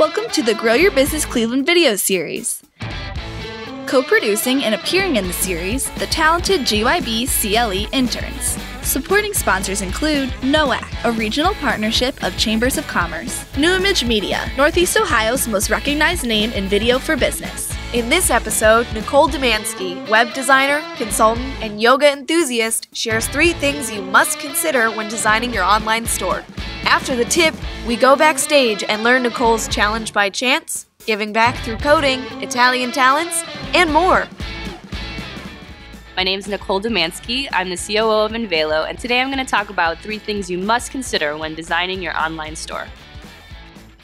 Welcome to the Grow Your Business Cleveland video series. Co-producing and appearing in the series, the talented GYB CLE interns. Supporting sponsors include NOAC, a regional partnership of Chambers of Commerce. New Image Media, Northeast Ohio's most recognized name in video for business. In this episode, Nicole Domanski, web designer, consultant, and yoga enthusiast, shares 3 things you must consider when designing your online store. After the tip, we go backstage and learn Nicole's challenge by chance, giving back through coding, Italian talents, and more. My name is Nicole Domanski. I'm the COO of Envelo, and today I'm going to talk about 3 things you must consider when designing your online store.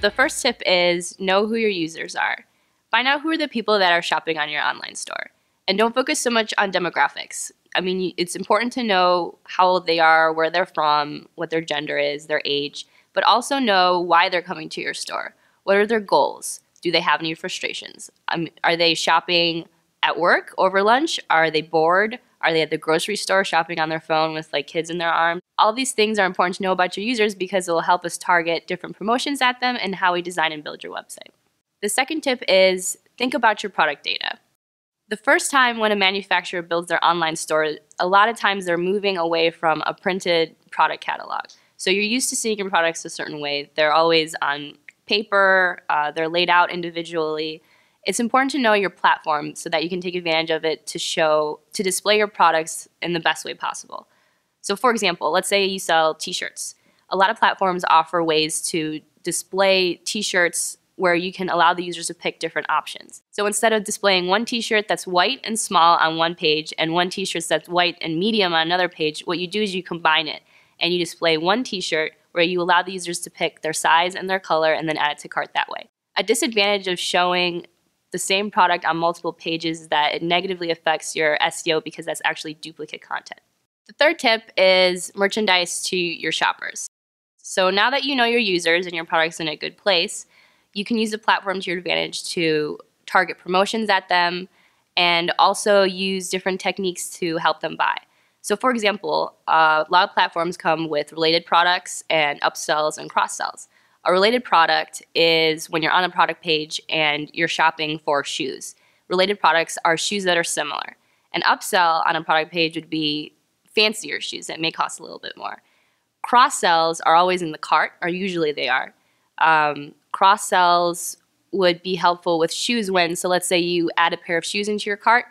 The first tip is know who your users are. Find out who are the people that are shopping on your online store. And don't focus so much on demographics. I mean, it's important to know how old they are, where they're from, what their gender is, their age, but also know why they're coming to your store. What are their goals? Do they have any frustrations? Are they shopping at work over lunch? Are they bored? Are they at the grocery store shopping on their phone with like kids in their arms? All these things are important to know about your users because it will help us target different promotions at them and how we design and build your website. The second tip is think about your product data. The first time when a manufacturer builds their online store, a lot of times they're moving away from a printed product catalog. So you're used to seeing your products a certain way. They're always on paper, they're laid out individually. It's important to know your platform so that you can take advantage of it to display your products in the best way possible. So for example, let's say you sell t-shirts. A lot of platforms offer ways to display t-shirts where you can allow the users to pick different options. So instead of displaying one t-shirt that's white and small on one page and one t-shirt that's white and medium on another page, what you do is you combine it and you display one t-shirt where you allow the users to pick their size and their color and then add it to cart that way. A disadvantage of showing the same product on multiple pages is that it negatively affects your SEO because that's actually duplicate content. The third tip is merchandise to your shoppers. So now that you know your users and your product's in a good place, you can use the platform to your advantage to target promotions at them and also use different techniques to help them buy. So for example, a lot of platforms come with related products and upsells and cross-sells. A related product is when you're on a product page and you're shopping for shoes. Related products are shoes that are similar. An upsell on a product page would be fancier shoes that may cost a little bit more. Cross-sells are always in the cart, or usually they are. Cross-sells would be helpful with shoes so let's say you add a pair of shoes into your cart,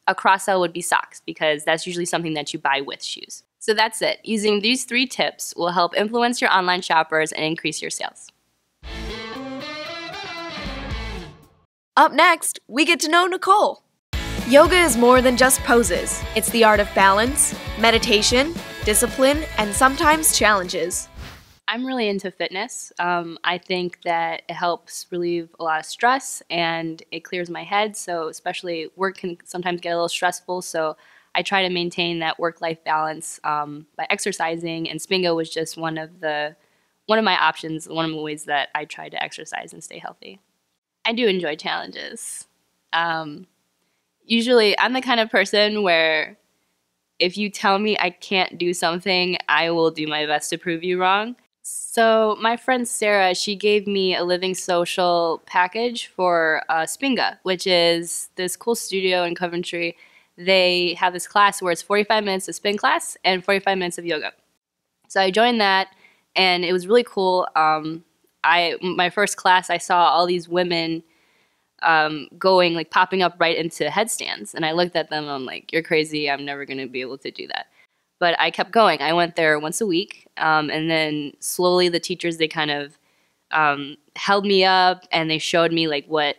a cross-sell would be socks because that's usually something that you buy with shoes. So that's it. Using these 3 tips will help influence your online shoppers and increase your sales. Up next, we get to know Nicole. Yoga is more than just poses. It's the art of balance, meditation, discipline, and sometimes challenges. I'm really into fitness. I think that it helps relieve a lot of stress and it clears my head. So especially work can sometimes get a little stressful. So I try to maintain that work-life balance by exercising. And Spingo was just one of my options, one of the ways that I try to exercise and stay healthy. I do enjoy challenges. Usually I'm the kind of person where if you tell me I can't do something, I will do my best to prove you wrong. So my friend Sarah, she gave me a Living Social package for Spinga, which is this cool studio in Coventry. They have this class where it's 45 minutes of spin class and 45 minutes of yoga. So I joined that, and it was really cool. My first class, I saw all these women popping up right into headstands, and I looked at them, and I'm like, you're crazy, I'm never going to be able to do that. But I kept going. I went there once a week, and then slowly the teachers, they kind of held me up, and they showed me like what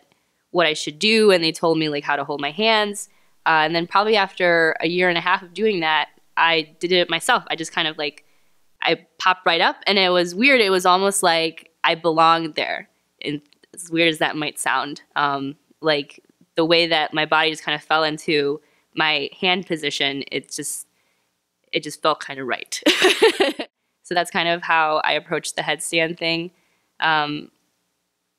I should do, and they told me like how to hold my hands. And then probably after a year and a half of doing that, I did it myself. I just kind of I popped right up, and it was weird. It was almost like I belonged there. And as weird as that might sound, like the way that my body just kind of fell into my hand position, it just felt kind of right. So that's kind of how I approached the headstand thing.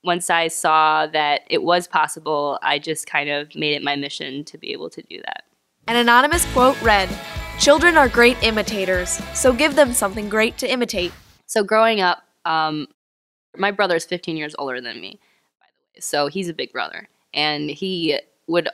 Once I saw that it was possible, I just kind of made it my mission to be able to do that. An anonymous quote read, "Children are great imitators, so give them something great to imitate." So growing up, my brother is 15 years older than me. So he's a big brother. And he would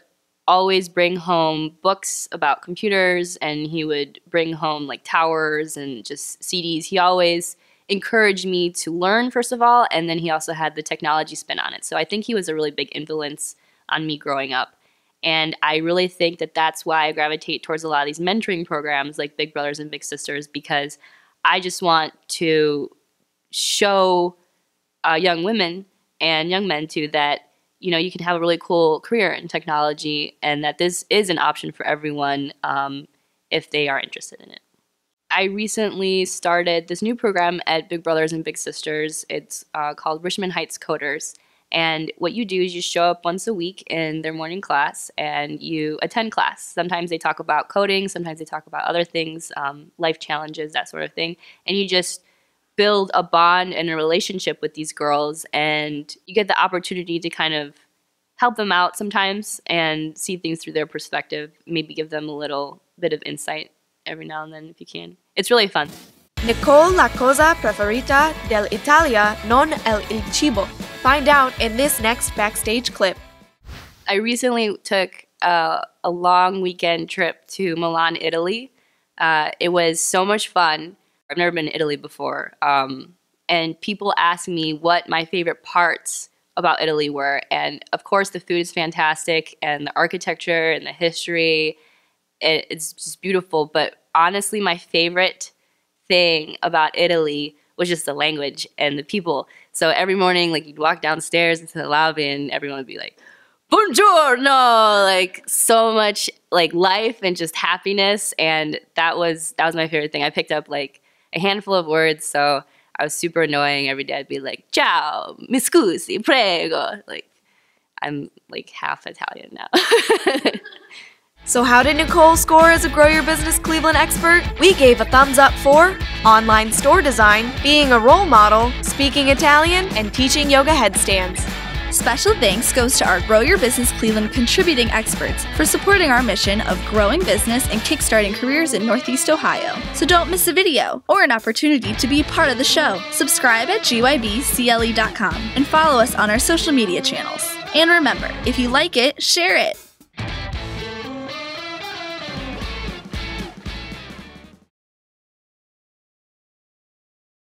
always bring home books about computers, and he would bring home like towers and just CDs. He always encouraged me to learn, first of all, and then he also had the technology spin on it. So I think he was a really big influence on me growing up. And I really think that that's why I gravitate towards a lot of these mentoring programs like Big Brothers and Big Sisters, because I just want to show young women and young men too that, you know, you can have a really cool career in technology and that this is an option for everyone if they are interested in it. I recently started this new program at Big Brothers and Big Sisters. It's called Richmond Heights Coders. And what you do is you show up once a week in their morning class and you attend class. Sometimes they talk about coding, sometimes they talk about other things, life challenges, that sort of thing. And you just build a bond and a relationship with these girls, and you get the opportunity to kind of help them out sometimes and see things through their perspective, maybe give them a little bit of insight every now and then if you can. It's really fun. Nicole la cosa preferita dell'Italia non è il cibo. Find out in this next Backstage clip. I recently took a long weekend trip to Milan, Italy. It was so much fun. I've never been to Italy before. And people ask me what my favorite parts about Italy were. And of course, the food is fantastic, and the architecture and the history, it's just beautiful. But honestly, my favorite thing about Italy was just the language and the people. So every morning, like, you'd walk downstairs into the lobby and everyone would be like, "Buongiorno!" Like, so much like life and just happiness. And that was my favorite thing. I picked up like a handful of words, so I was super annoying. Every day I'd be like, "Ciao, mi scusi, prego." Like, I'm like half Italian now. So how did Nicole score as a Grow Your Business Cleveland expert? We gave a thumbs up for online store design, being a role model, speaking Italian, and teaching yoga headstands. Special thanks goes to our Grow Your Business Cleveland contributing experts for supporting our mission of growing business and kickstarting careers in Northeast Ohio. So don't miss a video or an opportunity to be part of the show. Subscribe at GYBCLE.com and follow us on our social media channels. And remember, if you like it, share it.